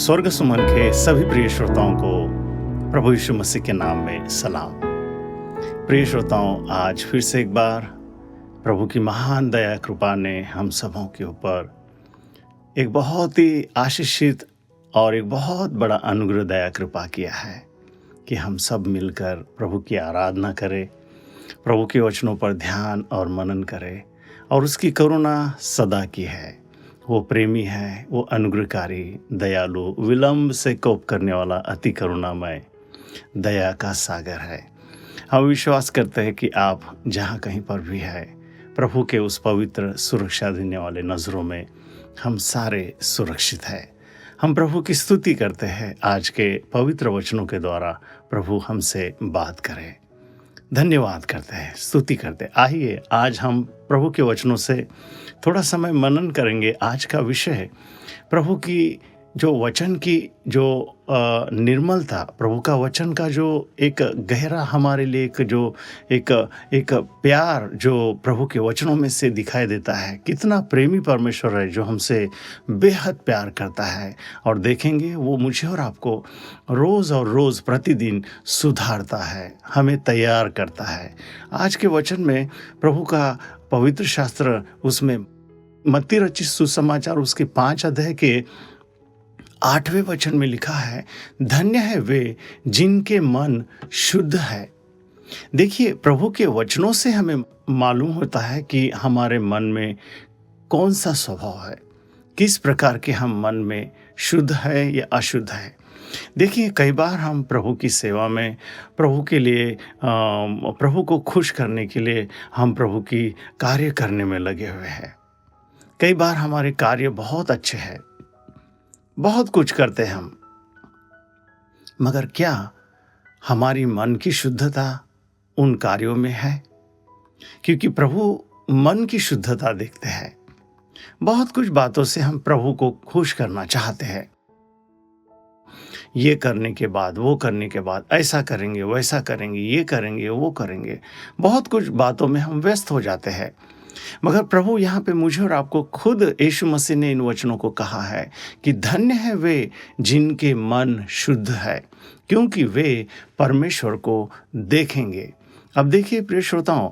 स्वर्ग सुमन के सभी प्रिय श्रोताओं को प्रभु यीशु मसीह के नाम में सलाम। प्रिय श्रोताओं, आज फिर से एक बार प्रभु की महान दया कृपा ने हम सबों के ऊपर एक बहुत ही आशीषित और एक बहुत बड़ा अनुग्रह दया कृपा किया है कि हम सब मिलकर प्रभु की आराधना करें, प्रभु के वचनों पर ध्यान और मनन करें। और उसकी करुणा सदा की है। वो प्रेमी है, वो अनुग्रहकारी, दयालु, विलंब से कोप करने वाला, अति करुणामय, दया का सागर है। हम विश्वास करते हैं कि आप जहाँ कहीं पर भी है, प्रभु के उस पवित्र सुरक्षा देने वाले नज़रों में हम सारे सुरक्षित हैं। हम प्रभु की स्तुति करते हैं। आज के पवित्र वचनों के द्वारा प्रभु हमसे बात करें। धन्यवाद करते हैं, स्तुति करते हैं। आइए आज हम प्रभु के वचनों से थोड़ा समय मनन करेंगे। आज का विषय प्रभु की जो वचन की जो निर्मलता, प्रभु का वचन का जो एक गहरा हमारे लिए एक प्यार जो प्रभु के वचनों में से दिखाई देता है। कितना प्रेमी परमेश्वर है जो हमसे बेहद प्यार करता है। और देखेंगे वो मुझे और आपको रोज़ और रोज़ प्रतिदिन सुधारता है, हमें तैयार करता है। आज के वचन में प्रभु का पवित्र शास्त्र, उसमें मत्ती रचित सुसमाचार उसके 5 अध्याय के 8वें वचन में लिखा है, धन्य है वे जिनके मन शुद्ध है। देखिए, प्रभु के वचनों से हमें मालूम होता है कि हमारे मन में कौन सा स्वभाव है, किस प्रकार के हम मन में शुद्ध है या अशुद्ध है। देखिए, कई बार हम प्रभु की सेवा में, प्रभु के लिए, प्रभु को खुश करने के लिए हम प्रभु की कार्य करने में लगे हुए हैं। कई बार हमारे कार्य बहुत अच्छे हैं, बहुत कुछ करते हैं हम, मगर क्या हमारी मन की शुद्धता उन कार्यों में है? क्योंकि प्रभु मन की शुद्धता देखते हैं। बहुत कुछ बातों से हम प्रभु को खुश करना चाहते हैं। ये करने के बाद, वो करने के बाद, ऐसा करेंगे, वैसा करेंगे, ये करेंगे, वो करेंगे। बहुत कुछ बातों में हम व्यस्त हो जाते हैं। मगर प्रभु यहाँ पे मुझे और आपको खुद यीशु मसीह ने इन वचनों को कहा है कि धन्य है वे जिनके मन शुद्ध है, क्योंकि वे परमेश्वर को देखेंगे। अब देखिए प्रिय श्रोताओं,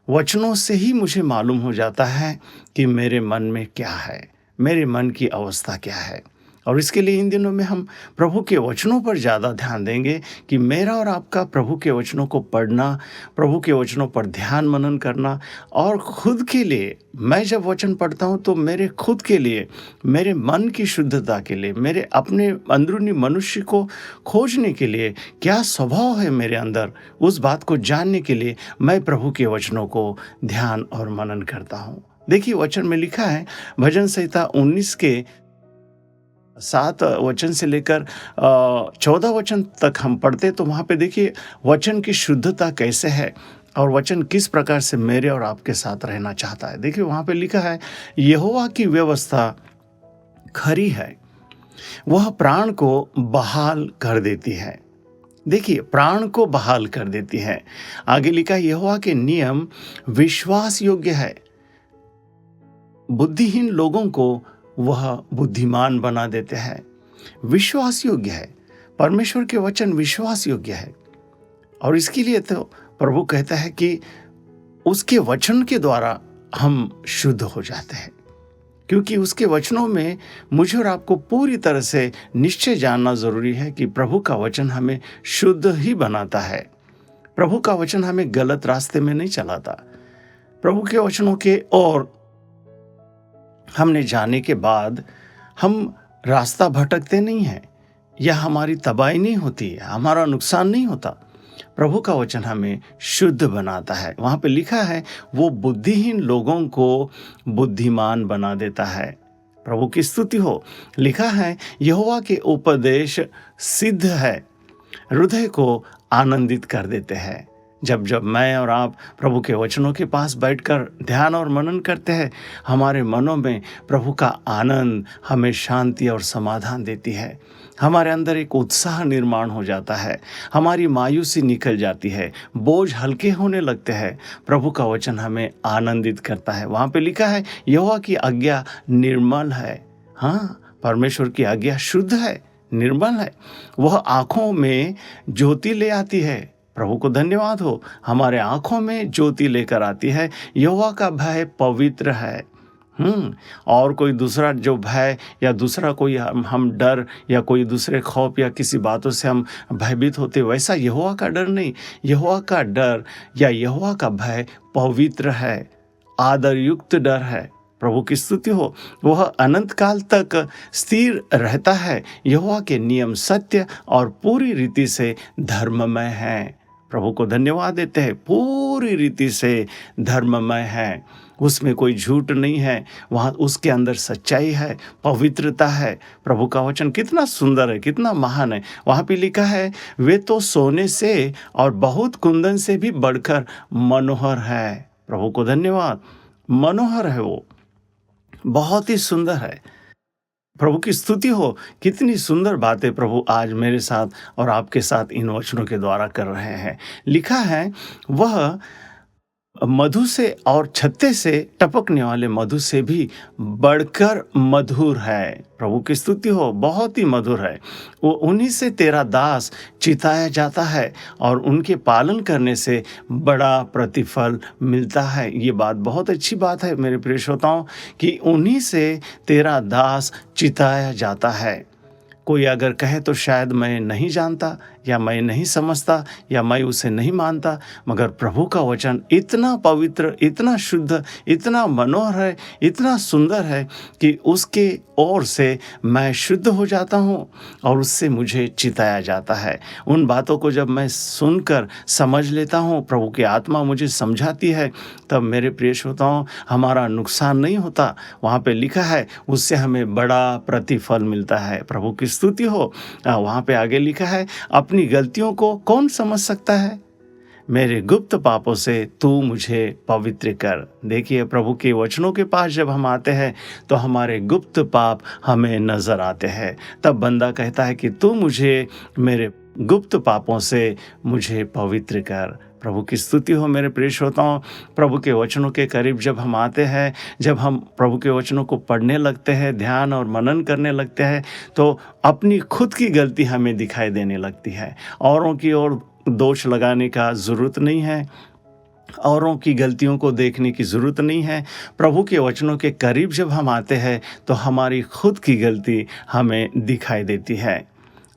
वचनों से ही मुझे मालूम हो जाता है कि मेरे मन में क्या है, मेरे मन की अवस्था क्या है। और इसके लिए इन दिनों में हम प्रभु के वचनों पर ज़्यादा ध्यान देंगे कि मेरा और आपका प्रभु के वचनों को पढ़ना, प्रभु के वचनों पर ध्यान मनन करना, और खुद के लिए, मैं जब वचन पढ़ता हूँ तो मेरे खुद के लिए, मेरे मन की शुद्धता के लिए, मेरे अपने अंदरूनी मनुष्य को खोजने के लिए, क्या स्वभाव है मेरे अंदर, उस बात को जानने के लिए मैं प्रभु के वचनों को ध्यान और मनन करता हूँ। देखिए, वचन में लिखा है, भजन संहिता 19 के 7 वचन से लेकर 14 वचन तक हम पढ़ते तो वहाँ पे देखिए वचन की शुद्धता कैसे है और वचन किस प्रकार से मेरे और आपके साथ रहना चाहता है। देखिए वहाँ पे लिखा है, यहोवा की व्यवस्था खरी है, वह प्राण को बहाल कर देती है। देखिए, प्राण को बहाल कर देती है। आगे लिखा, यहोवा के नियम विश्वास योग्य है, बुद्धिहीन लोगों को वह बुद्धिमान बना देते हैं। विश्वास योग्य है, परमेश्वर के वचन विश्वास योग्य है। और इसके लिए तो प्रभु कहता है कि उसके वचन के द्वारा हम शुद्ध हो जाते हैं, क्योंकि उसके वचनों में मुझे और आपको पूरी तरह से निश्चय जानना जरूरी है कि प्रभु का वचन हमें शुद्ध ही बनाता है। प्रभु का वचन हमें गलत रास्ते में नहीं चलाता। प्रभु के वचनों के और हमने जाने के बाद हम रास्ता भटकते नहीं हैं, या हमारी तबाही नहीं होती है, हमारा नुकसान नहीं होता। प्रभु का वचन हमें शुद्ध बनाता है। वहाँ पे लिखा है, वो बुद्धिहीन लोगों को बुद्धिमान बना देता है। प्रभु की स्तुति हो। लिखा है, यहोवा के उपदेश सिद्ध है, हृदय को आनंदित कर देते हैं। जब जब मैं और आप प्रभु के वचनों के पास बैठकर ध्यान और मनन करते हैं, हमारे मनों में प्रभु का आनंद हमें शांति और समाधान देती है। हमारे अंदर एक उत्साह निर्माण हो जाता है, हमारी मायूसी निकल जाती है, बोझ हल्के होने लगते हैं। प्रभु का वचन हमें आनंदित करता है। वहाँ पे लिखा है, यहोवा की आज्ञा निर्मल है। हाँ, परमेश्वर की आज्ञा शुद्ध है, निर्मल है। वह आँखों में ज्योति ले आती है। प्रभु को धन्यवाद हो, हमारे आँखों में ज्योति लेकर आती है। यहोवा का भय पवित्र है। और कोई दूसरा जो भय या दूसरा कोई हम डर या कोई दूसरे खौफ या किसी बातों से हम भयभीत होते, वैसा यहोवा का डर नहीं। यहोवा का डर या यहोवा का भय पवित्र है, आदरयुक्त डर है। प्रभु की स्तुति हो, वह अनंत काल तक स्थिर रहता है। यहोवा के नियम सत्य और पूरी रीति से धर्ममय हैं। प्रभु को धन्यवाद देते हैं, पूरी रीति से धर्ममय है, उसमें कोई झूठ नहीं है, वहाँ उसके अंदर सच्चाई है, पवित्रता है। प्रभु का वचन कितना सुंदर है, कितना महान है। वहाँ पे लिखा है, वे तो सोने से और बहुत कुंदन से भी बढ़कर मनोहर है। प्रभु को धन्यवाद, मनोहर है, वो बहुत ही सुंदर है। प्रभु की स्तुति हो, कितनी सुंदर बातें प्रभु आज मेरे साथ और आपके साथ इन वचनों के द्वारा कर रहे हैं। लिखा है, वह मधु से और छत्ते से टपकने वाले मधु से भी बढ़कर मधुर है। प्रभु की स्तुति हो, बहुत ही मधुर है। वो उन्हीं से तेरा दास चिताया जाता है और उनके पालन करने से बड़ा प्रतिफल मिलता है। ये बात बहुत अच्छी बात है मेरे प्रिय श्रोताओं, कि उन्हीं से तेरा दास चिताया जाता है। कोई अगर कहे तो शायद मैं नहीं जानता या मैं नहीं समझता या मैं उसे नहीं मानता, मगर प्रभु का वचन इतना पवित्र, इतना शुद्ध, इतना मनोहर है, इतना सुंदर है कि उसके ओर से मैं शुद्ध हो जाता हूँ और उससे मुझे चिताया जाता है। उन बातों को जब मैं सुनकर समझ लेता हूँ, प्रभु की आत्मा मुझे समझाती है, तब मेरे प्रिय श्रोताओं हमारा नुकसान नहीं होता। वहाँ पे लिखा है, उससे हमें बड़ा प्रतिफल मिलता है। प्रभु की स्तुति हो। वहाँ पे आगे लिखा है, अपनी गलतियों को कौन समझ सकता है, मेरे गुप्त पापों से तू मुझे पवित्र कर। देखिए, प्रभु के वचनों के पास जब हम आते हैं तो हमारे गुप्त पाप हमें नजर आते हैं। तब बंदा कहता है कि तू मुझे मेरे गुप्त पापों से मुझे पवित्र कर। प्रभु की स्तुति हो मेरे प्रिय श्रोताओं। प्रभु के वचनों के करीब जब हम आते हैं, जब हम प्रभु के वचनों को पढ़ने लगते हैं, ध्यान और मनन करने लगते हैं, तो अपनी खुद की गलती हमें दिखाई देने लगती है। औरों की ओर दोष लगाने का ज़रूरत नहीं है, औरों की गलतियों को देखने की ज़रूरत नहीं है। प्रभु के वचनों के करीब जब हम आते हैं तो हमारी खुद की गलती हमें दिखाई देती है।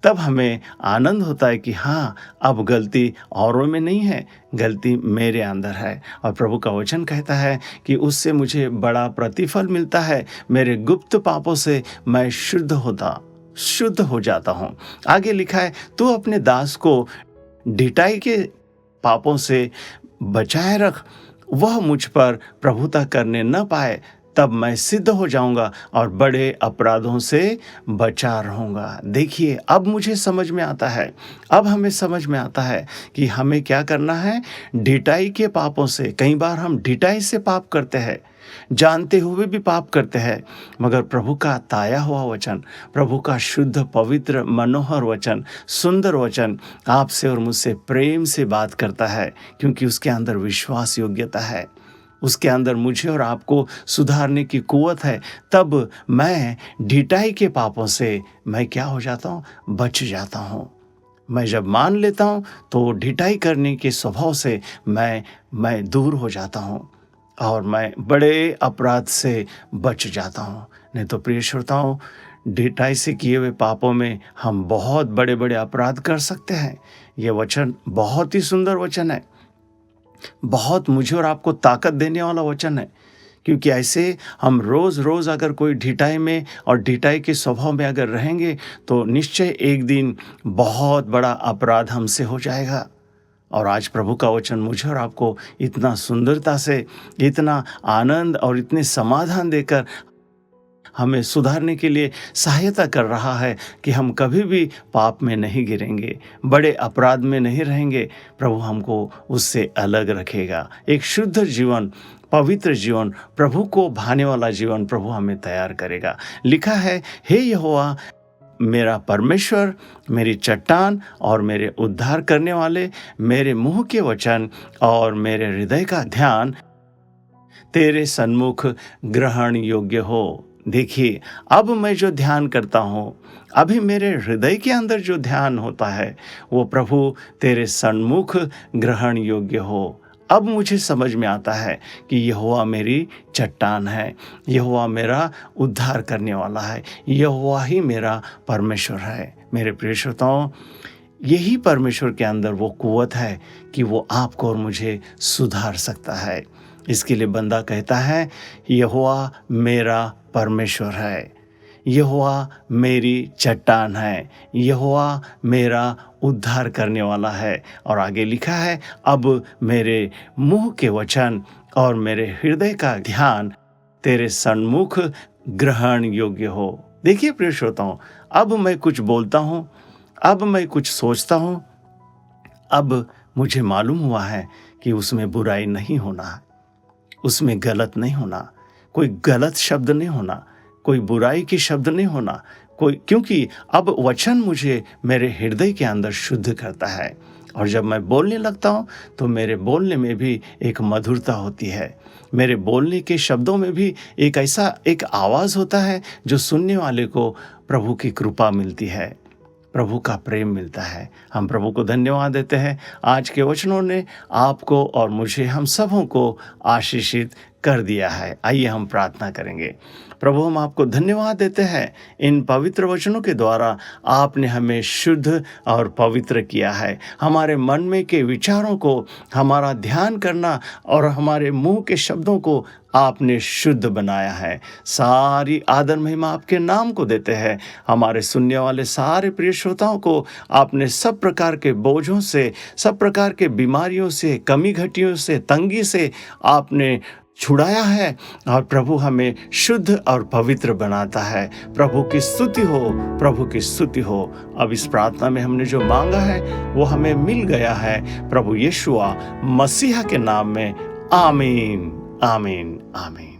तब हमें आनंद होता है कि हाँ, अब गलती औरों में नहीं है, गलती मेरे अंदर है। और प्रभु का वचन कहता है कि उससे मुझे बड़ा प्रतिफल मिलता है। मेरे गुप्त पापों से मैं शुद्ध हो जाता हूँ। आगे लिखा है, तू अपने दास को ढिठाई के पापों से बचाए रख, वह मुझ पर प्रभुता करने न पाए, तब मैं सिद्ध हो जाऊंगा और बड़े अपराधों से बचा रहूंगा। देखिए, अब मुझे समझ में आता है, अब हमें समझ में आता है कि हमें क्या करना है। ढिठाई के पापों से, कई बार हम ढिठाई से पाप करते हैं, जानते हुए भी पाप करते हैं, मगर प्रभु का ताया हुआ वचन, प्रभु का शुद्ध पवित्र मनोहर वचन, सुंदर वचन आपसे और मुझसे प्रेम से बात करता है, क्योंकि उसके अंदर विश्वास योग्यता है, उसके अंदर मुझे और आपको सुधारने की कुवत है। तब मैं ढिठाई के पापों से मैं क्या हो जाता हूँ, बच जाता हूँ। मैं जब मान लेता हूँ तो ढिठाई करने के स्वभाव से मैं दूर हो जाता हूँ और मैं बड़े अपराध से बच जाता हूँ। नहीं तो प्रिय श्रोताओं, ढिठाई से किए हुए पापों में हम बहुत बड़े बड़े अपराध कर सकते हैं। ये वचन बहुत ही सुंदर वचन है, बहुत मुझे और आपको ताकत देने वाला वचन है, क्योंकि ऐसे हम रोज़ रोज़ अगर कोई ढिठाई में और ढिठाई के स्वभाव में अगर रहेंगे तो निश्चय एक दिन बहुत बड़ा अपराध हमसे हो जाएगा। और आज प्रभु का वचन मुझे और आपको इतना सुंदरता से, इतना आनंद और इतने समाधान देकर हमें सुधारने के लिए सहायता कर रहा है कि हम कभी भी पाप में नहीं गिरेंगे, बड़े अपराध में नहीं रहेंगे। प्रभु हमको उससे अलग रखेगा। एक शुद्ध जीवन, पवित्र जीवन, प्रभु को भाने वाला जीवन प्रभु हमें तैयार करेगा। लिखा है, हे यहोवा मेरा परमेश्वर, मेरी चट्टान और मेरे उद्धार करने वाले, मेरे मुंह के वचन और मेरे हृदय का ध्यान तेरे सन्मुख ग्रहण योग्य हो। देखिए, अब मैं जो ध्यान करता हूँ, अभी मेरे हृदय के अंदर जो ध्यान होता है वो प्रभु तेरे सन्मुख ग्रहण योग्य हो। अब मुझे समझ में आता है कि यहोवा मेरी चट्टान है, यहोवा मेरा उद्धार करने वाला है, यहोवा ही मेरा परमेश्वर है। मेरे प्रिय श्रोताओं, यही परमेश्वर के अंदर वो कुव्वत है कि वो आपको और मुझे सुधार सकता है। इसके लिए बंदा कहता है, यहोवा मेरा परमेश्वर है, यहोवा मेरी चट्टान है, यहोवा मेरा उद्धार करने वाला है। और आगे लिखा है, अब मेरे मुंह के वचन और मेरे हृदय का ध्यान तेरे सन्मुख ग्रहण योग्य हो। देखिए प्रिय श्रोताओं, अब मैं कुछ बोलता हूँ, अब मैं कुछ सोचता हूँ, अब मुझे मालूम हुआ है कि उसमें बुराई नहीं होना, उसमें गलत नहीं होना, कोई गलत शब्द नहीं होना, कोई बुराई की शब्द नहीं होना, क्योंकि अब वचन मुझे मेरे हृदय के अंदर शुद्ध करता है। और जब मैं बोलने लगता हूँ तो मेरे बोलने में भी एक मधुरता होती है, मेरे बोलने के शब्दों में भी एक आवाज़ होता है जो सुनने वाले को प्रभु की कृपा मिलती है, प्रभु का प्रेम मिलता है। हम प्रभु को धन्यवाद देते हैं। आज के वचनों ने आपको और मुझे, हम सबों को आशीषित कर दिया है। आइए हम प्रार्थना करेंगे। प्रभु, हम आपको धन्यवाद देते हैं, इन पवित्र वचनों के द्वारा आपने हमें शुद्ध और पवित्र किया है। हमारे मन में के विचारों को हमारा ध्यान करना और हमारे मुंह के शब्दों को आपने शुद्ध बनाया है। सारी आदर महिमा आपके नाम को देते हैं। हमारे सुनने वाले सारे प्रिय श्रोताओं को आपने सब प्रकार के बोझों से, सब प्रकार के बीमारियों से, कमी घटियों से, तंगी से आपने छुड़ाया है और प्रभु हमें शुद्ध और पवित्र बनाता है। प्रभु की स्तुति हो, प्रभु की स्तुति हो। अब इस प्रार्थना में हमने जो मांगा है वो हमें मिल गया है, प्रभु यीशुआ मसीहा के नाम में। आमीन, आमीन, आमीन।